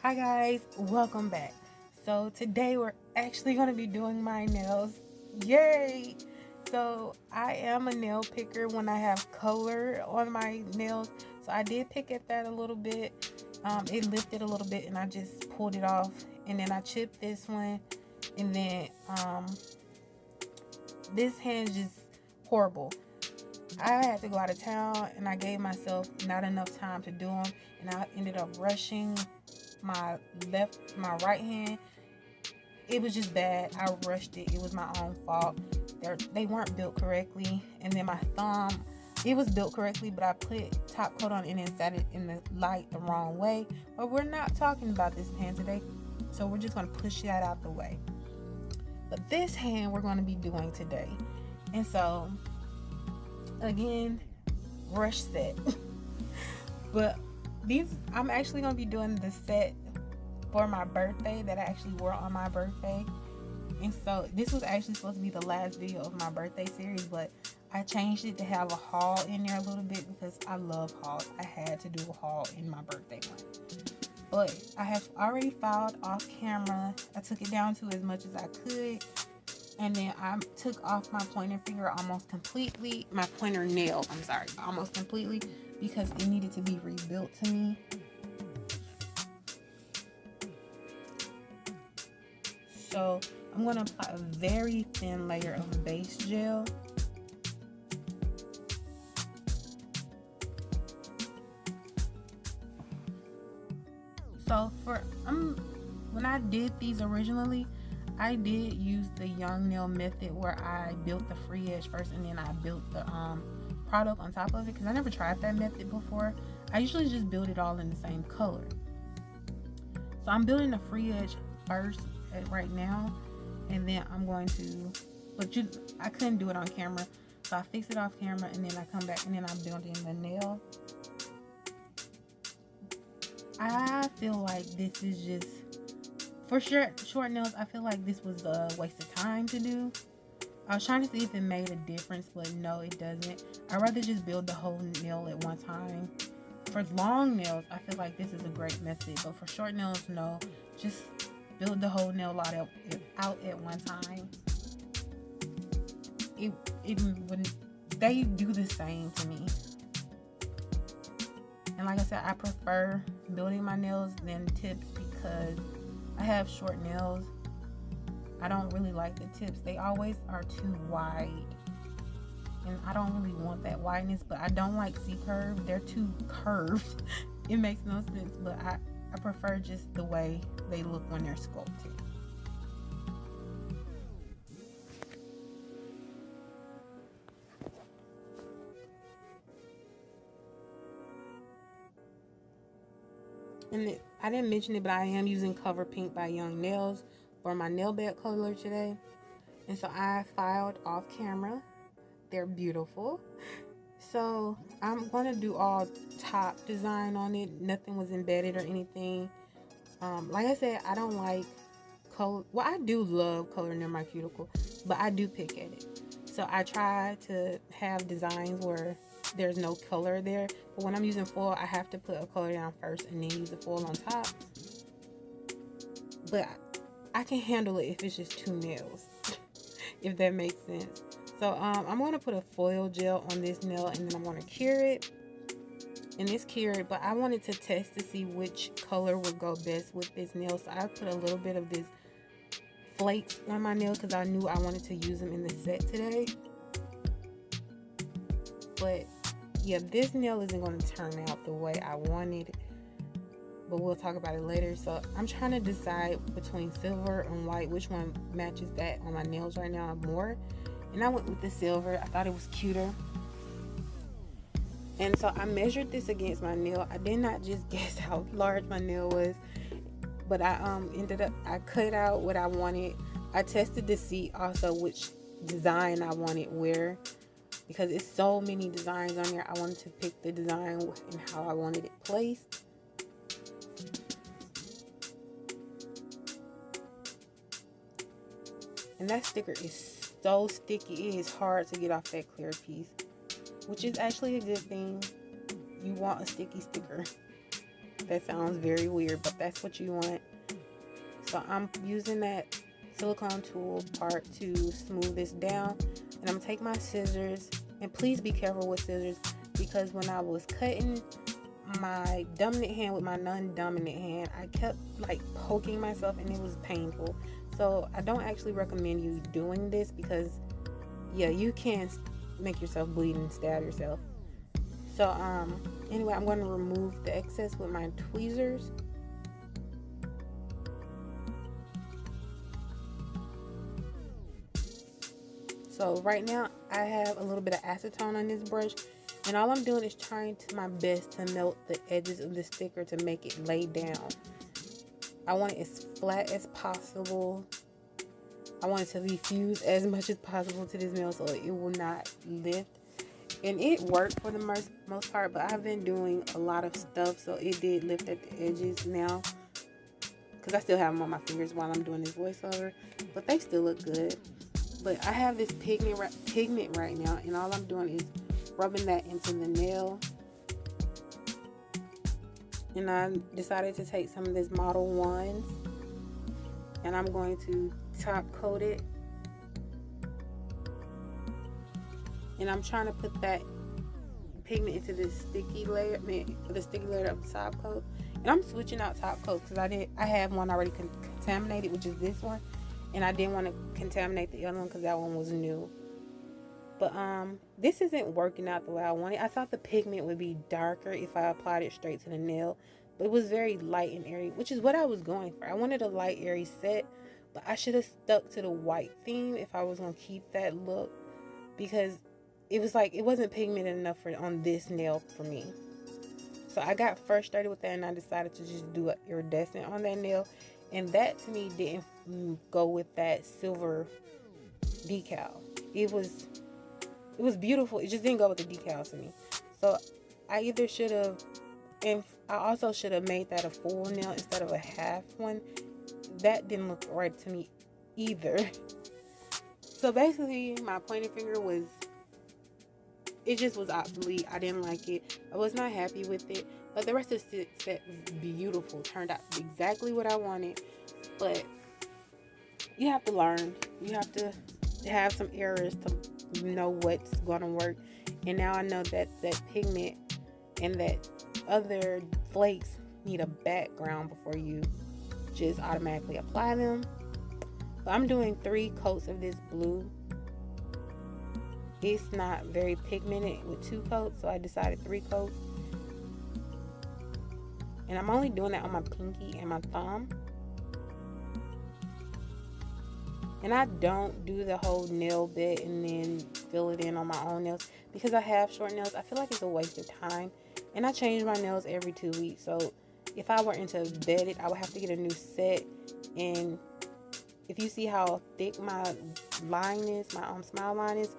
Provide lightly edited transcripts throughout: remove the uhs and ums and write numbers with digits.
Hi guys, welcome back. So today we're actually going to be doing my nails. Yay! So I am a nail picker when I have color on my nails. So I did pick at that a little bit. It lifted a little bit and I just pulled it off. And then I chipped this one. And then this hand's just horrible. I had to go out of town and I gave myself not enough time to do them. And I ended up rushing my right hand. It was just bad. I rushed it. It was my own fault. They weren't built correctly. And then my thumb, it was built correctly, but I put top coat on it and set it in the light the wrong way. But we're not talking about this hand today, so we're just going to push that out the way. But this hand we're going to be doing today. And so, again, rush set. But I'm actually going to be doing the set for my birthday that I actually wore on my birthday. And so this was actually supposed to be the last video of my birthday series, but I changed it to have a haul in there a little bit because I love hauls. I had to do a haul in my birthday one. But I have already filed off camera. I took it down to as much as I could. And then I took off my pointer finger almost completely. My pointer nail, almost completely, because it needed to be rebuilt to me. So I'm going to apply a very thin layer of base gel. So when I did these originally, I did use the Young Nail method where I built the free edge first and then I built the product on top of it, because I never tried that method before. I usually just build it all in the same color. So I'm building the free edge first right now, and then I'm going to, I couldn't do it on camera, so I fix it off camera and then I come back and then I'm building the nail. I feel like this is just, for sure, short nails, I feel like this was a waste of time to do. I was trying to see if it made a difference, but no, it doesn't. I'd rather just build the whole nail at one time. For long nails, I feel like this is a great method, but for short nails, no. Just build the whole nail out at one time. They do the same to me. And like I said, I prefer building my nails than tips because I have short nails. I don't really like the tips. They always are too wide. And I don't really want that wideness, but I don't like C-curve. They're too curved. It makes no sense, but I prefer just the way they look when they're sculpted. And I didn't mention it, but I am using Cover Pink by Young Nails for my nail bed color today. And so I filed off camera. They're beautiful. So I'm going to do all top design on it. Nothing was embedded or anything. Like I said, I don't like color. Well, I do love color near my cuticle, but I do pick at it. So I try to have designs where there's no color there. But when I'm using foil, I have to put a color down first and then use the foil on top. But I can handle it if it's just two nails, if that makes sense. So I'm going to put a foil gel on this nail and then I'm going to cure it. And it's cured, but I wanted to test to see which color would go best with this nail. So I put a little bit of this flakes on my nail because I knew I wanted to use them in the set today. But yeah, this nail isn't going to turn out the way I wanted, but we'll talk about it later. So I'm trying to decide between silver and white, which one matches that on my nails right now more. And I went with the silver. I thought it was cuter. And so I measured this against my nail. I did not just guess how large my nail was, but I I cut out what I wanted. I tested to see also which design I wanted where, because it's so many designs on there. I wanted to pick the design and how I wanted it placed. And that sticker is so sticky. It is hard to get off that clear piece, which is actually a good thing. You want a sticky sticker. That sounds very weird, but that's what you want. So I'm using that silicone tool part to smooth this down. And I'm gonna take my scissors, and please be careful with scissors, because when I was cutting my dominant hand with my non-dominant hand, I kept like poking myself and it was painful. So I don't actually recommend you doing this, because yeah, you can make yourself bleed and stab yourself. So anyway, I'm going to remove the excess with my tweezers. So right now I have a little bit of acetone on this brush, and all I'm doing is trying to my best to melt the edges of the sticker to make it lay down. I want it as flat as possible. I want it to be fused as much as possible to this nail so it will not lift. And it worked for the most part, but I've been doing a lot of stuff, so it did lift at the edges now, because I still have them on my fingers while I'm doing this voiceover, but they still look good. But I have this pigment right now, and all I'm doing is rubbing that into the nail. And I decided to take some of this Model 1s, and I'm going to top coat it. And I'm trying to put that pigment into this sticky layer, the sticky layer of the top coat. And I'm switching out top coats because I have one already contaminated, which is this one, and I didn't want to contaminate the other one because that one was new. But this isn't working out the way I wanted. I thought the pigment would be darker if I applied it straight to the nail, but it was very light and airy, which is what I was going for. I wanted a light, airy set, but I should have stuck to the white theme if I was going to keep that look, because it was like it wasn't pigmented enough on this nail for me. So I got frustrated with that, and I decided to just do an iridescent on that nail, and that to me didn't go with that silver decal. It was beautiful, it just didn't go with the decals to me. So I either should have, and I also should have made that a full nail instead of a half one. That didn't look right to me either. So basically my pointer finger was, it just was obsolete. I didn't like it. I was not happy with it. But the rest of the set was beautiful. Turned out exactly what I wanted. But you have to learn. You have to have some errors to know what's going to work. And now I know that that pigment and that other flakes need a background before you just automatically apply them. But I'm doing 3 coats of this blue. It's not very pigmented with 2 coats, so I decided 3 coats. And I'm only doing that on my pinky and my thumb. And I don't do the whole nail bit and then fill it in on my own nails, because I have short nails. I feel like it's a waste of time. And I change my nails every 2 weeks. So if I were into vet it, I would have to get a new set. And if you see how thick my line is, my smile line is,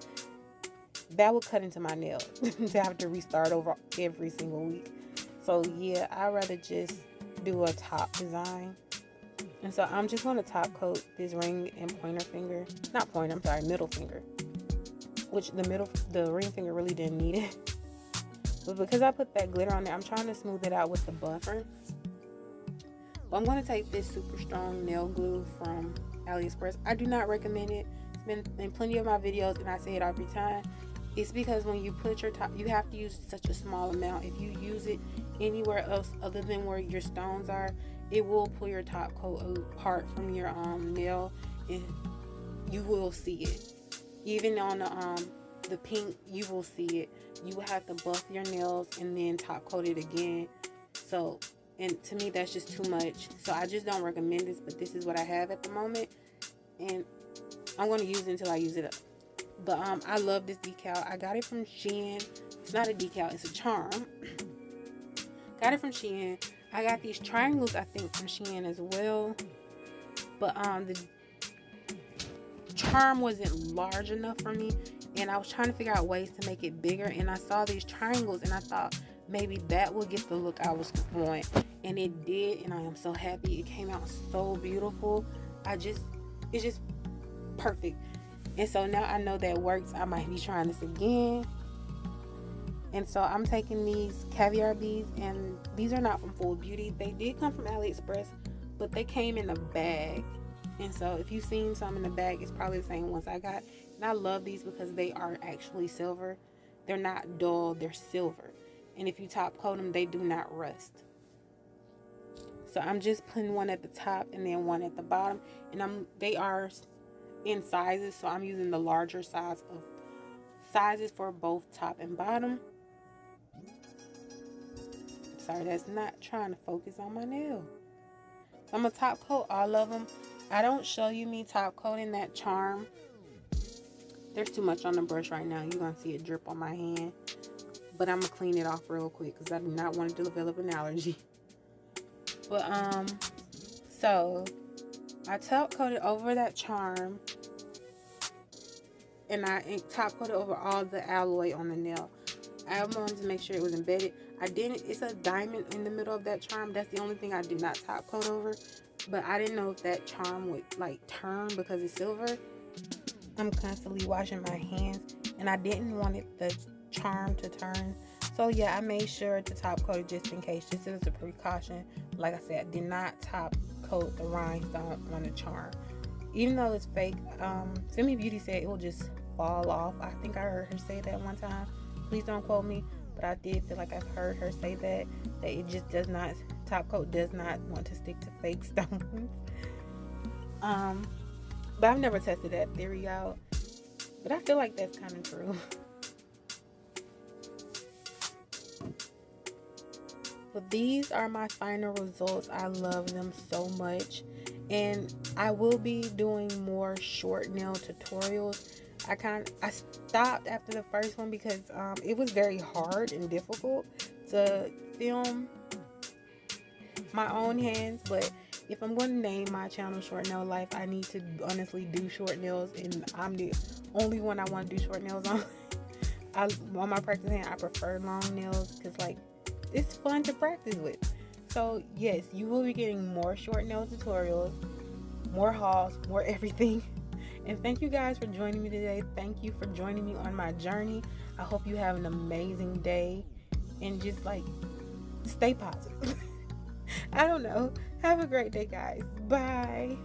that would cut into my nail to have to restart over every single week. So yeah, I'd rather just do a top design. And so I'm just going to top coat this ring and pointer finger. Not pointer, I'm sorry, middle finger. Which the ring finger really didn't need it. But because I put that glitter on there, I'm trying to smooth it out with the buffer. But I'm going to take this super strong nail glue from AliExpress. I do not recommend it. It's been in plenty of my videos, and I say it every time. It's because when you put your top, you have to use such a small amount. If you use it anywhere else other than where your stones are, it will pull your top coat apart from your nail, and you will see it. Even on the pink, you will see it. You will have to buff your nails and then top coat it again. So, and to me, that's just too much. So I just don't recommend this, but this is what I have at the moment, and I'm going to use it until I use it up. But I love this decal. I got it from Shein. It's not a decal, it's a charm. Got it from Shein. I got these triangles, I think, from Shein as well. But the charm wasn't large enough for me, and I was trying to figure out ways to make it bigger, and I saw these triangles, and I thought maybe that would get the look I was wanting, and it did. And I am so happy. It came out so beautiful. It's just perfect. And so now I know that works. I might be trying this again. And so I'm taking these caviar beads, and these are not from Full Beauty. They did come from AliExpress, but they came in a bag. And so if you've seen some in the bag, it's probably the same ones I got. And I love these because they are actually silver. They're not dull, they're silver. And if you top coat them, they do not rust. So I'm just putting one at the top and then one at the bottom. And they are in sizes, so I'm using the larger sizes for both top and bottom. Sorry, that's not trying to focus on my nail. So I'm gonna top coat all of them. I don't show you me top coating that charm. There's too much on the brush right now. You're gonna see it drip on my hand. But I'm gonna clean it off real quick because I do not want to develop an allergy. But so I top coated over that charm, and I top coated over all the alloy on the nail. I wanted to make sure it was embedded. I didn't. It's a diamond in the middle of that charm. That's the only thing I did not top coat over. But I didn't know if that charm would like turn because it's silver. I'm constantly washing my hands, and I didn't want the charm to turn. So yeah, I made sure to top coat it just in case, just as a precaution. Like I said, I did not top coat the rhinestone on the charm. Even though it's fake, Femi Beauty said it will just fall off. I think I heard her say that one time. Please don't quote me, but I did feel like I've heard her say that it just does not, top coat does not want to stick to fake stones. But I've never tested that theory out. But I feel like that's kind of true. But these are my final results. I love them so much. And I will be doing more short nail tutorials. I stopped after the first one because it was very hard and difficult to film my own hands. But if I'm going to name my channel Short Nail Life, I need to honestly do short nails, and I'm the only one I want to do short nails on. On my practice hand, I prefer long nails because like it's fun to practice with. So yes, you will be getting more short nail tutorials, more hauls, more everything. And thank you guys for joining me today. Thank you for joining me on my journey. I hope you have an amazing day, and just like stay positive. I don't know. Have a great day, guys. Bye.